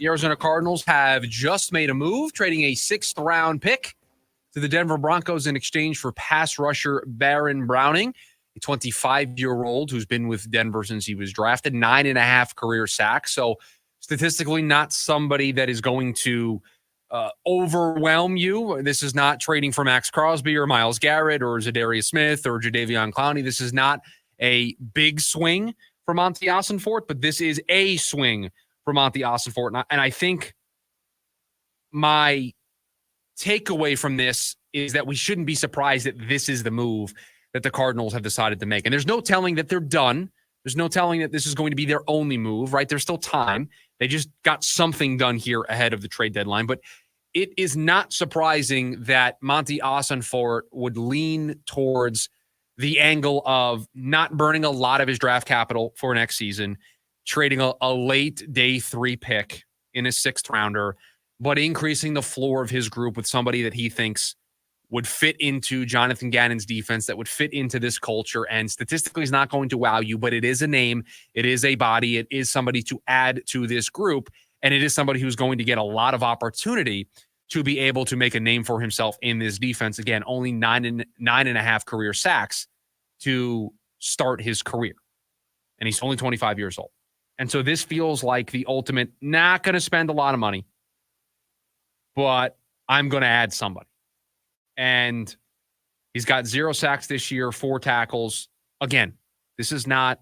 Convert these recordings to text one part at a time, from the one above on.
The Arizona Cardinals have just made a move, trading a 6th-round pick to the Denver Broncos in exchange for pass rusher Baron Browning, a 25-year-old who's been with Denver since he was drafted, 9.5 career sacks. So statistically, not somebody that is going to overwhelm you. This is not trading for Max Crosby or Myles Garrett or Zadarius Smith or Jadeveon Clowney. This is not a big swing for Monty Ossenfort, but this is a swing for Monty Ossenfort. And I think my takeaway from this is that we shouldn't be surprised that this is the move that the Cardinals have decided to make. And there's no telling that they're done. There's no telling that this is going to be their only move, right? There's still time. They just got something done here ahead of the trade deadline. But it is not surprising that Monty Ossenfort would lean towards the angle of not burning a lot of his draft capital for next season, trading a late day 3 pick in his 6th rounder, but increasing the floor of his group with somebody that he thinks would fit into Jonathan Gannon's defense, that would fit into this culture, and statistically is not going to wow you, but it is a name, it is a body, it is somebody to add to this group, and it is somebody who's going to get a lot of opportunity to be able to make a name for himself in this defense. Again, only 9.5 career sacks to start his career, and he's only 25 years old. And so this feels like the ultimate, not going to spend a lot of money, but I'm going to add somebody. And he's got 0 sacks this year, 4 tackles. Again, this is not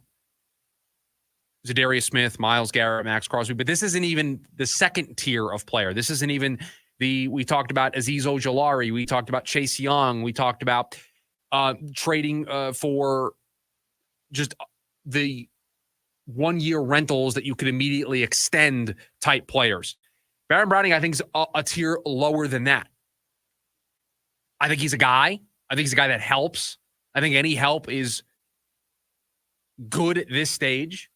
Zadarius Smith, Myles Garrett, Max Crosby, but this isn't even the second tier of player. This isn't even we talked about Azeez Ojulari. We talked about Chase Young. We talked about trading for just the 1-year rentals that you could immediately extend type players. Baron Browning, I think, is a tier lower than that. I think he's a guy. I think he's a guy that helps. I think any help is good at this stage.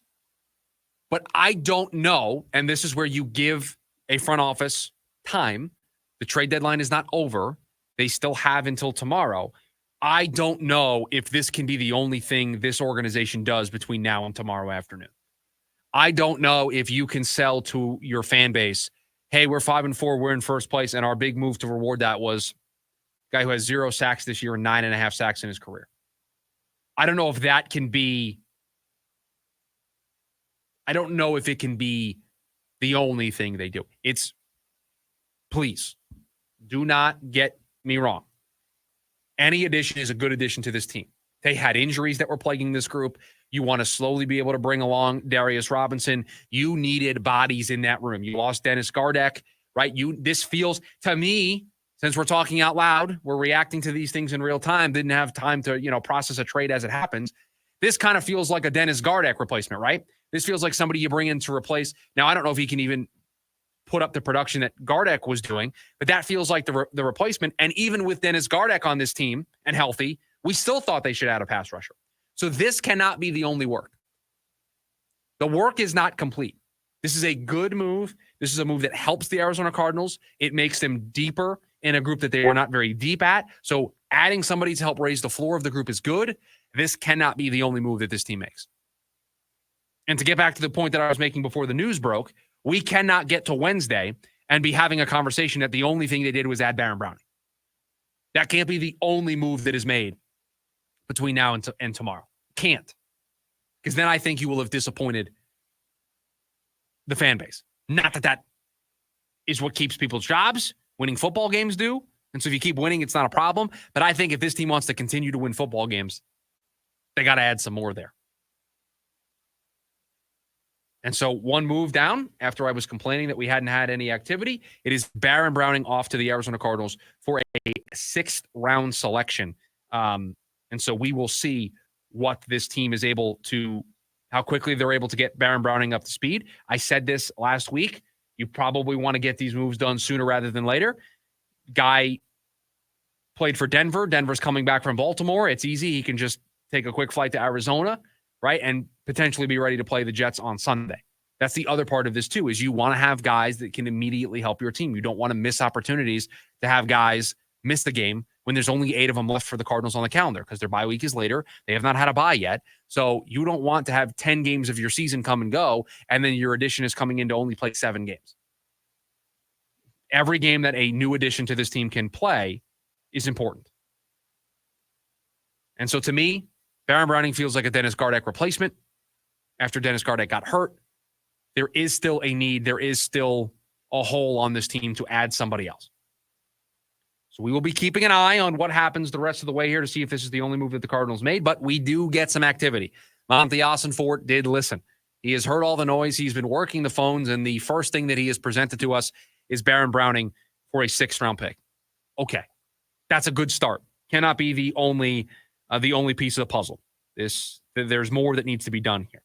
But I don't know, and this is where you give a front office time. The trade deadline is not over. They still have until tomorrow. I don't know if this can be the only thing this organization does between now and tomorrow afternoon. I don't know if you can sell to your fan base, hey, we're 5-4, we're in first place, and our big move to reward that was a guy who has 0 sacks this year and 9.5 sacks in his career. I don't know if that can be I don't know if it can be the only thing they do. It's, please, do not get me wrong. Any addition is a good addition to this team. They had injuries that were plaguing this group. You want to slowly be able to bring along Darius Robinson. You needed bodies in that room. You lost Dennis Gardeck, right? This feels, to me, since we're talking out loud, we're reacting to these things in real time, didn't have time to, process a trade as it happens. This kind of feels like a Dennis Gardeck replacement, right? This feels like somebody you bring in to replace. Now, I don't know if he can even put up the production that Gardeck was doing, but that feels like the replacement. And even with Dennis Gardeck on this team and healthy, we still thought they should add a pass rusher. So this cannot be the only work. The work is not complete. This is a good move. This is a move that helps the Arizona Cardinals. It makes them deeper in a group that they were not very deep at. So adding somebody to help raise the floor of the group is good. This cannot be the only move that this team makes. And to get back to the point that I was making before the news broke, we cannot get to Wednesday and be having a conversation that the only thing they did was add Baron Browning. That can't be the only move that is made between now and tomorrow. Can't. Because then I think you will have disappointed the fan base. Not that is what keeps people's jobs. Winning football games do. And so if you keep winning, it's not a problem. But I think if this team wants to continue to win football games, they got to add some more there. And so one move down after I was complaining that we hadn't had any activity, it is Baron Browning off to the Arizona Cardinals for a 6th round selection. And so we will see what this team is able to, how quickly they're able to get Baron Browning up to speed. I said this last week. You probably want to get these moves done sooner rather than later. Guy played for Denver. Denver's coming back from Baltimore. It's easy. He can just take a quick flight to Arizona, right? And potentially be ready to play the Jets on Sunday. That's the other part of this too, is you want to have guys that can immediately help your team. You don't want to miss opportunities to have guys miss the game when there's only 8 of them left for the Cardinals on the calendar because their bye week is later. They have not had a bye yet. So you don't want to have 10 games of your season come and go, and then your addition is coming in to only play 7 games. every game that a new addition to this team can play is important. And so to me, Baron Browning feels like a Dennis Gardeck replacement. After Dennis Gardeck got hurt, there is still a need. There is still a hole on this team to add somebody else. So we will be keeping an eye on what happens the rest of the way here to see if this is the only move that the Cardinals made. But we do get some activity. Monty Ossenfort did listen. He has heard all the noise. He's been working the phones, and the first thing that he has presented to us is Baron Browning for a 6th-round pick. Okay, that's a good start. Cannot be the only piece of the puzzle. There's more that needs to be done here.